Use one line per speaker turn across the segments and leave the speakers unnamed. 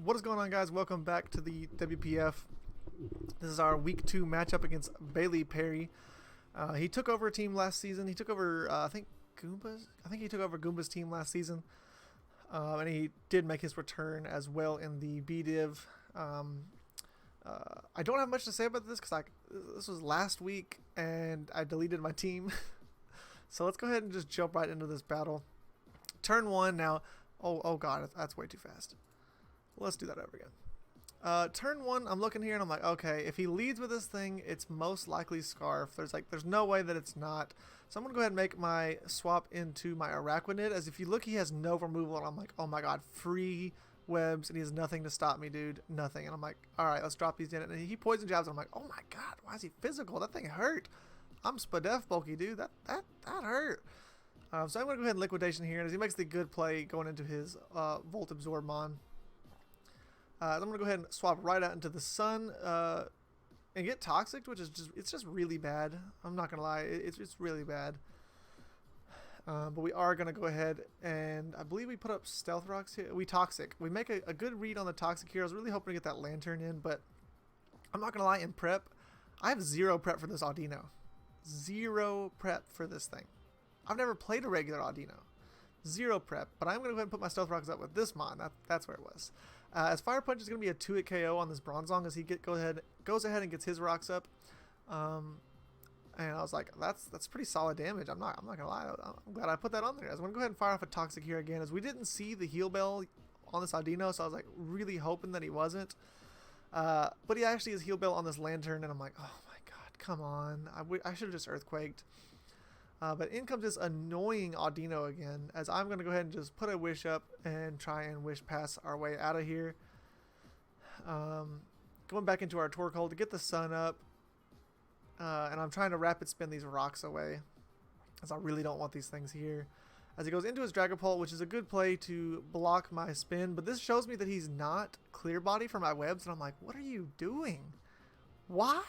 What is going on, guys? Welcome back to the WPF. This is our week 2 matchup against BAILEYPERRY. He took over a team last season. He took over, I think he took over Goomba's team last season. And he did make his return as well in the B-Div. I don't have much to say about this because this was last week and I deleted my team. So let's go ahead and just jump right into this battle. Turn 1 now. Oh god, that's way too fast. Let's do that over again. Turn 1, I'm looking here and I'm like, okay, if he leads with this thing, it's most likely Scarf. There's no way that it's not. So I'm going to go ahead and make my swap into my Araquanid, as if you look, he has no removal, and I'm like, oh my god, free webs, and he has nothing to stop me, dude. Nothing. And I'm like, alright, let's drop these in. And he poison jabs, and I'm like, oh my god, why is he physical? That thing hurt. I'm Spadef bulky, dude. That hurt. So I'm going to go ahead and liquidation here, and as he makes the good play going into his Volt Absorb Mon. I'm going to go ahead and swap right out into the Sun and get Toxic, which is just really bad. I'm not going to lie, it's really bad. But we are going to go ahead and I believe we put up Stealth Rocks here. We Toxic. We make a good read on the Toxic here. I was really hoping to get that Lantern in, but I'm not going to lie, in prep, I have 0 prep for this Audino. 0 prep for this thing. I've never played a regular Audino. 0 prep, but I'm going to go ahead and put my Stealth Rocks up with this Mon. That's where it was. As Fire Punch is going to be a 2-hit KO on this Bronzong as he goes ahead and gets his rocks up. And I was like, that's pretty solid damage. I'm not going to lie. I'm glad I put that on there. I was going to go ahead and fire off a Toxic here again, as we didn't see the heal bell on this Audino, so I was like really hoping that he wasn't. But he actually is heal bell on this Lantern, and I'm like, oh my god, come on. I should have just Earthquaked. But in comes this annoying Audino again, as I'm going to go ahead and just put a Wish up and try and Wish pass our way out of here. Going back into our Torque Hole to get the Sun up. And I'm trying to Rapid Spin these rocks away, as I really don't want these things here. As he goes into his Dragapult, which is a good play to block my spin, but this shows me that he's not Clear Body for my webs, and I'm like, what are you doing? Why?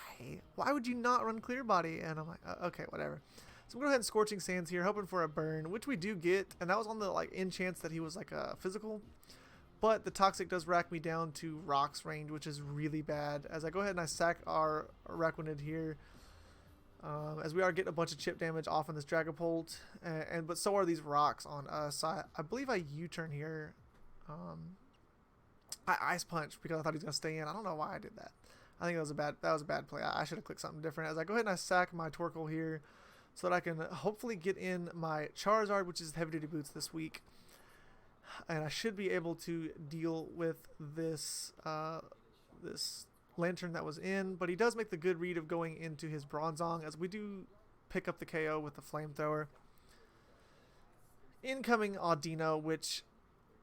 Why would you not run Clear Body? And I'm like, okay, whatever. So I'm going to go ahead and Scorching Sands here, hoping for a burn, which we do get, and that was on the in chance that he was like a physical. But the Toxic does rack me down to Rocks range, which is really bad. As I go ahead and I sack our Araquanid here, as we are getting a bunch of chip damage off on this Dragapult, but so are these rocks on us. So I believe I U-turn here. I Ice Punch because I thought he was going to stay in. I don't know why I did that. I think that was a bad play. I should have clicked something different. As I go ahead and I sack my Torkoal here, so that I can hopefully get in my Charizard, which is Heavy Duty Boots this week. And I should be able to deal with this this Lantern that was in. But he does make the good read of going into his Bronzong, as we do pick up the KO with the Flamethrower. Incoming Audino, which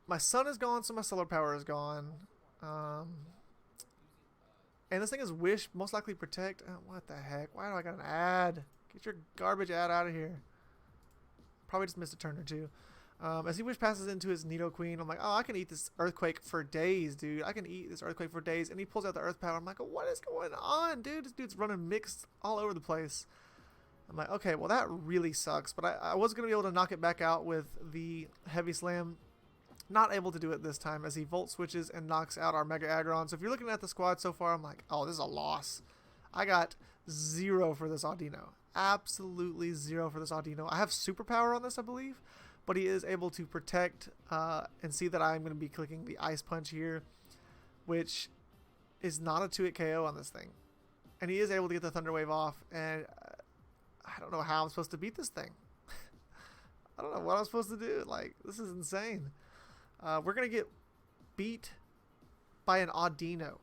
my Sun is gone, so my Solar Power is gone. And this thing is Wish, most likely Protect. What the heck? Why do I got an ad? Get your garbage ad out of here. Probably just missed a turn or two. As he Wish passes into his Nidoqueen, I'm like, oh, I can eat this Earthquake for days, dude. I can eat this Earthquake for days. And he pulls out the Earth Power. I'm like, what is going on, dude? This dude's running mixed all over the place. I'm like, okay, well, that really sucks. But I was going to be able to knock it back out with the Heavy Slam. Not able to do it this time, as he Volt Switches and knocks out our Mega Aggron. So if you're looking at the squad so far, I'm like, oh, this is a loss. I got 0 for this Audino. Absolutely 0 for this Audino. I have Superpower on this, I believe, but he is able to protect and see that I'm going to be clicking the Ice Punch here, which is not a 2-hit KO on this thing. And he is able to get the Thunder Wave off, and I don't know how I'm supposed to beat this thing. I don't know what I'm supposed to do. Like, this is insane. We're going to get beat by an Audino.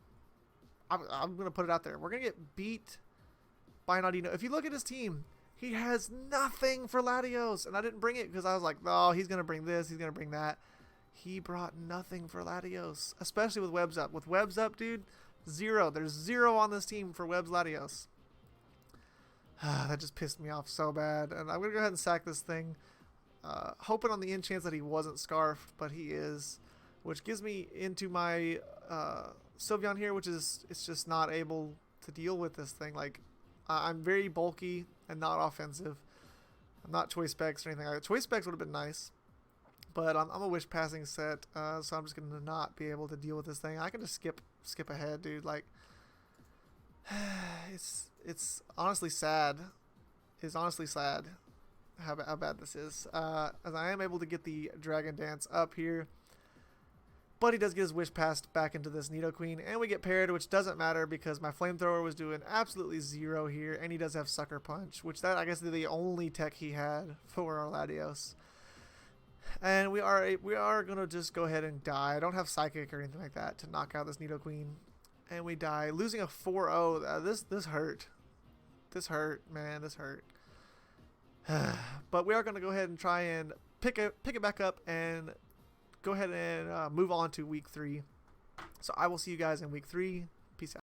I'm going to put it out there. We're going to get beat by an Audino. If you look at his team, he has nothing for Latios. And I didn't bring it because I was like, oh, he's going to bring this. He's going to bring that. He brought nothing for Latios, especially with Webs up. With Webs up, dude, 0. There's 0 on this team for Webs Latios. That just pissed me off so bad. And I'm going to go ahead and sack this thing. Hoping on the in chance that he wasn't Scarfed, but he is. Which gives me into my Sylveon here, which is it's just not able to deal with this thing. Like, I'm very bulky and not offensive. I'm not Choice Specs or anything like that. Choice Specs would have been nice, But I'm a wish passing set, so I'm just gonna not be able to deal with this thing. I can just skip ahead, dude. Like, it's honestly sad. It's honestly sad how bad this is. As I am able to get the Dragon Dance up here, but he does get his wish passed back into this Nidoqueen, and we get paired, which doesn't matter because my Flamethrower was doing absolutely 0 here, and he does have Sucker Punch, which that I guess is the only tech he had for our Latios. And we are gonna just go ahead and die. I don't have Psychic or anything like that to knock out this Nidoqueen, and we die, losing a 4-0. This hurt. This hurt, man. This hurt. But we are gonna go ahead and try and pick it back up and go ahead and move on to week 3. So I will see you guys in week 3. Peace out.